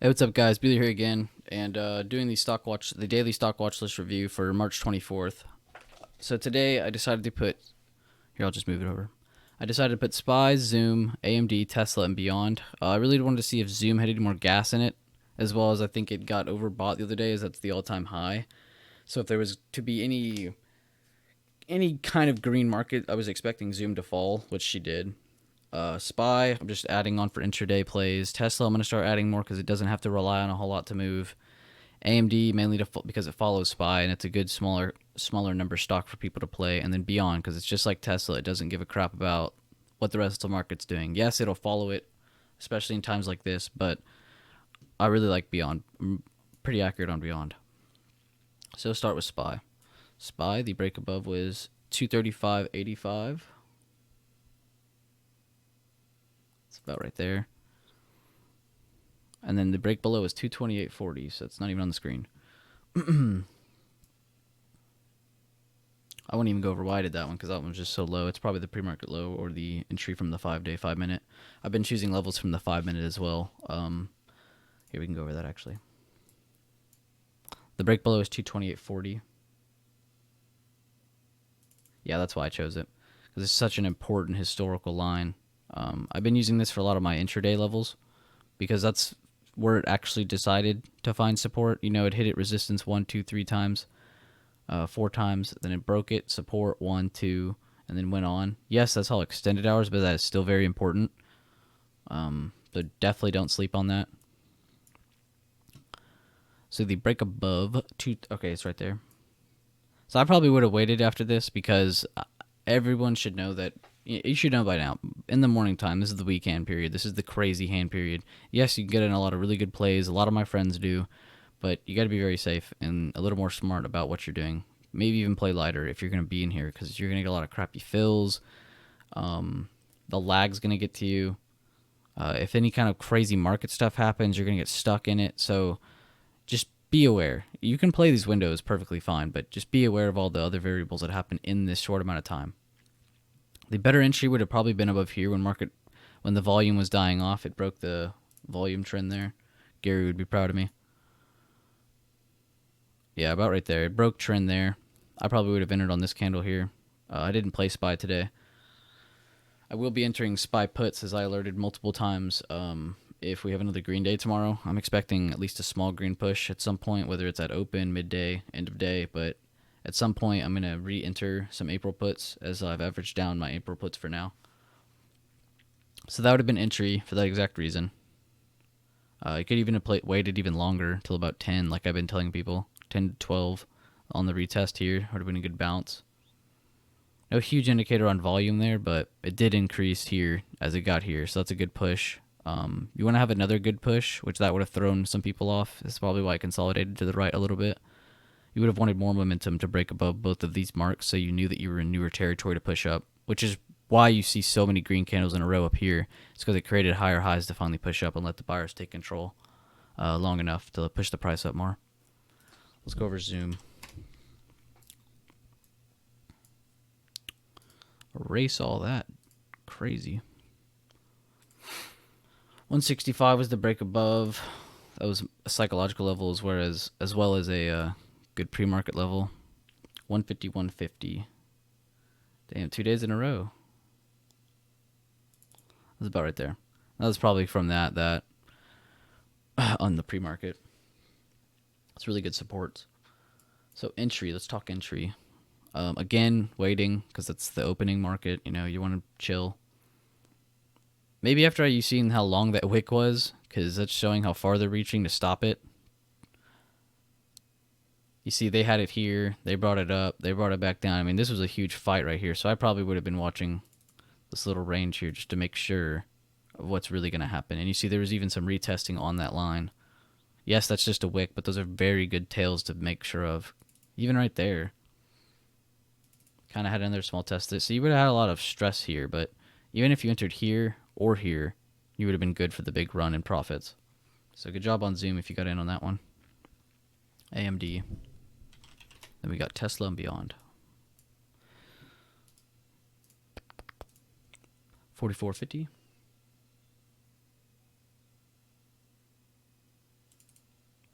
Hey, what's up, guys? Billy here again, and doing the daily stock watch list review for March 24th. So today I decided to put here. I'll just move it over. I decided to put SPY, Zoom, AMD, Tesla, and beyond. I really wanted to see if Zoom had any more gas in it, as well as I think it got overbought the other day, as that's the all-time high. So if there was to be any kind of green market, I was expecting Zoom to fall, which she did. SPY, I'm just adding on for intraday plays. Tesla, I'm going to start adding more because it doesn't have to rely on a whole lot to move. AMD mainly because it follows SPY and it's a good smaller number stock for people to play, and then Beyond because it's just like Tesla. It doesn't give a crap about what the rest of the market's doing. Yes, it'll follow it, especially in times like this, but I really like Beyond. I'm pretty accurate on Beyond. So start with SPY. SPY, the break above was 235.85. It's about right there. And then the break below is 228.40, so it's not even on the screen. I won't even go over why I did that one because that one was just so low. It's probably the pre-market low or the entry from the 5-day, 5-minute. I've been choosing levels from the 5-minute as well. Here we can go over that actually. The break below is 228.40. Yeah, that's why I chose it because it's such an important historical line. I've been using this for a lot of my intraday levels because that's where it actually decided to find support. You know, it hit it resistance 1, 2, 3 times. 4 times, then it broke it, support 1, 2, and then went on. Yes, that's all extended hours, but that is still very important. So definitely don't sleep on that. So the break above two. Okay, it's right there. So I probably would have waited after this because everyone should know that. You should know by now. In the morning time, this is the weak hand period. This is the crazy hand period. Yes, you can get in a lot of really good plays. A lot of my friends do, but you got to be very safe and a little more smart about what you're doing. Maybe even play lighter if you're going to be in here because you're going to get a lot of crappy fills. The lag's going to get to you. If any kind of crazy market stuff happens, you're going to get stuck in it. So just be aware. You can play these windows perfectly fine, but just be aware of all the other variables that happen in this short amount of time. The better entry would have probably been above here when the volume was dying off. It broke the volume trend there. Gary would be proud of me. Yeah, about right there. It broke trend there. I probably would have entered on this candle here. I didn't play SPY today. I will be entering SPY puts as I alerted multiple times. If we have another green day tomorrow, I'm expecting at least a small green push at some point, whether it's at open, midday, end of day. But at some point, I'm going to re-enter some April puts as I've averaged down my April puts for now. So that would have been entry for that exact reason. I could even have waited even longer till about 10, like I've been telling people. 10 to 12 on the retest here would have been a good bounce. No huge indicator on volume there, but it did increase here as it got here, so that's a good push. You want to have another good push, which that would have thrown some people off. That's probably why it consolidated to the right a little bit. You would have wanted more momentum to break above both of these marks so you knew that you were in newer territory to push up, which is why you see so many green candles in a row up here. It's because it created higher highs to finally push up and let the buyers take control long enough to push the price up more. Let's go over Zoom. Erase all that. Crazy. 165 was the break above. That was a psychological level as well as a good pre-market level. 150, 150. Damn, 2 days in a row. That's about right there. That was probably from that on the pre-market. It's really good supports. So entry, let's talk entry. Again, waiting because it's the opening market. You know, you want to chill. Maybe after you've seen how long that wick was, because that's showing how far they're reaching to stop it. You see, they had it here. They brought it up. They brought it back down. I mean, this was a huge fight right here. So I probably would have been watching this little range here just to make sure of what's really going to happen. And you see there was even some retesting on that line. Yes, that's just a wick, but those are very good tails to make sure of. Even right there. Kind of had another small test. So you would have had a lot of stress here, but even if you entered here or here, you would have been good for the big run in profits. So good job on Zoom if you got in on that one. AMD. Then we got Tesla and beyond. 44.50.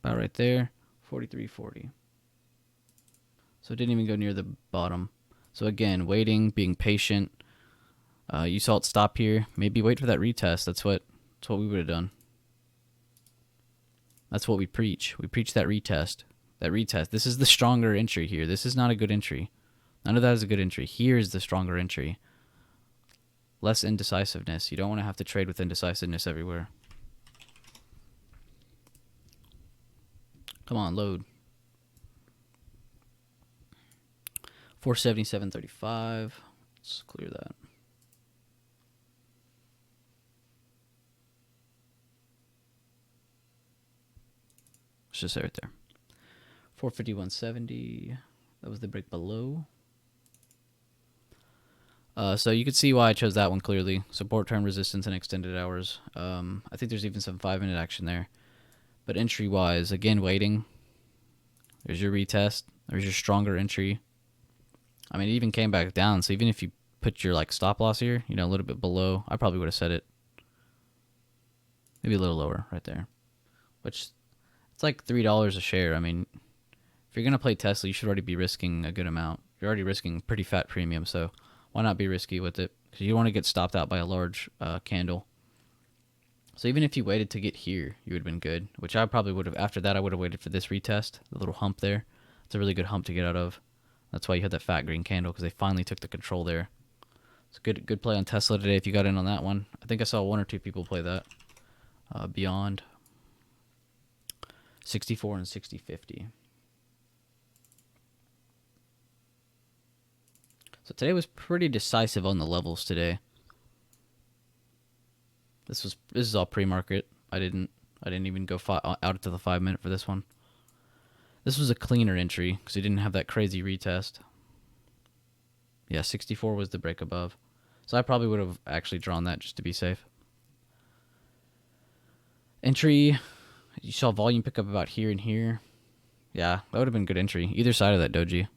about right there, 43.40. So it didn't even go near the bottom. So again, waiting, being patient. You saw it stop here. Maybe wait for that retest. That's what we would have done. That's what we preach. We preach that retest. That retest. This is the stronger entry here. This is not a good entry. None of that is a good entry. Here is the stronger entry. Less indecisiveness. You don't want to have to trade with indecisiveness everywhere. Come on, load. 477.35. Let's clear that. Let's just say right there. 451.70. That was the break below. So you could see why I chose that one clearly. Support, term resistance, and extended hours. I think there's even some 5-minute action there. But entry-wise, again, waiting. There's your retest. There's your stronger entry. I mean, it even came back down. So even if you put your like stop loss here, you know, a little bit below, I probably would have set it maybe a little lower right there. Which, it's like $3 a share. I mean, if you're going to play Tesla, you should already be risking a good amount. You're already risking pretty fat premium, so why not be risky with it? Because you don't want to get stopped out by a large candle. So even if you waited to get here, you would have been good, which I probably would have. After that, I would have waited for this retest, the little hump there. It's a really good hump to get out of. That's why you had that fat green candle, because they finally took the control there. It's a good play on Tesla today if you got in on that one. I think I saw 1 or 2 people play that. Beyond 64 and 60.50. So today was pretty decisive on the levels today. This is all pre-market. I didn't even go out to the 5-minute for this one. This was a cleaner entry because it didn't have that crazy retest. Yeah, 64 was the break above. So I probably would have actually drawn that just to be safe. Entry, you saw volume pick up about here and here. Yeah, that would have been good entry. Either side of that doji.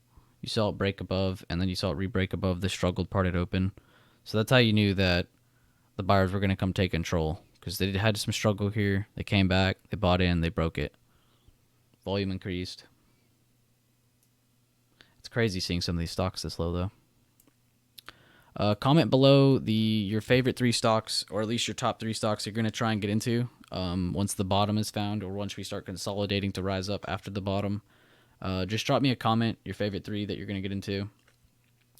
You saw it break above, and then you saw it re-break above the struggled part at open. So that's how you knew that the buyers were going to come take control. Because they had some struggle here. They came back, they bought in, they broke it. Volume increased. It's crazy seeing some of these stocks this low, though. Comment below your favorite 3 stocks, or at least your top 3 stocks you're going to try and get into once the bottom is found, or once we start consolidating to rise up after the bottom. Just drop me a comment, your favorite 3 that you're going to get into,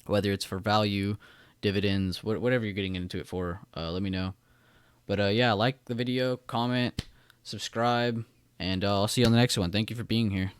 whether it's for value, dividends, whatever you're getting into it for. Let me know. But yeah, like the video, comment, subscribe, and I'll see you on the next one. Thank you for being here.